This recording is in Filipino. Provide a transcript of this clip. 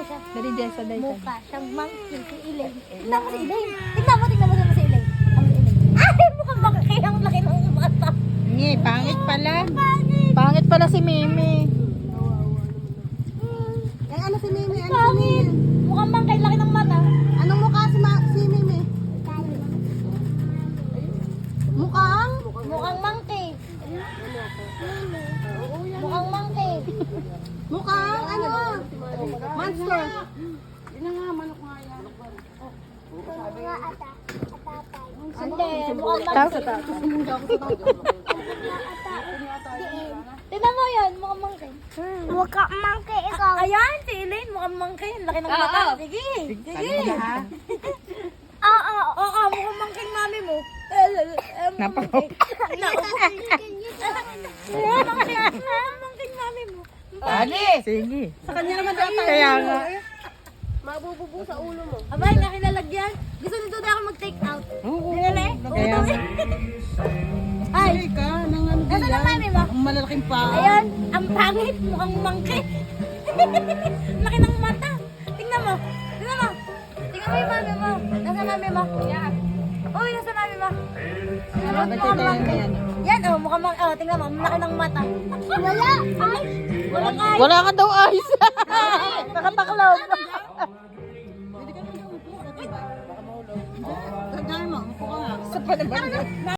siya. Dari Jessa, dari Mukha siyang monkey, si Elaine. Tingnan mo si Elaine. Tingnan mo si Elaine. Ang si Elaine. Ay, mukhang monkey. Ang laki ng mata. Ngi, pangit pala. Pangit. Pangit pala si Mimi. Eh, ano si Mimi? Ano si Pangit. Mimi? Mukhang monkey, laki ng mata. Anong mukha si Mimi? Mukhang? Mukhang monkey. Mukhang monkey. Mukhang ano? Monster. Yun na nga, manok nga yan. Hindi, mukhang Tapos, monkey. Tingnan mo yan, mukhang monkey. Mukhang monkey ikaw. Ayan, si Elaine, mukhang monkey. Ang laki ng mata. Sige, sige. Oo, mukhang monkey ang mami mo. Napako. Monkey mami mo. Ali! Sige. Sa kanya naman data. Kaya nga. Mabububo sa ulo mo. Abay, nakilalagyan. Gusto nito na ako mag-take out. Oo. Dinali? Kaya nga. Ay, Ay ka, nang ano nasa na mami mo? Ang malalaking pa. Ayan, ang pangit. Mukhang monkey. Laki ng mata. Tingnan mo. Tingnan mo. Tingnan mo yung mami mo. Nasa mami mo? Yan. Uy, nasa mami mo? Tingnan mo, mukhang monkey. Yan, mukhang monkey. Tingnan mo, ang laki ng mata. Wala. Ay, walang ay. Wala ka daw eyes. Nakataklog. Gagawin mo, upo ka nga. Sa pa naman.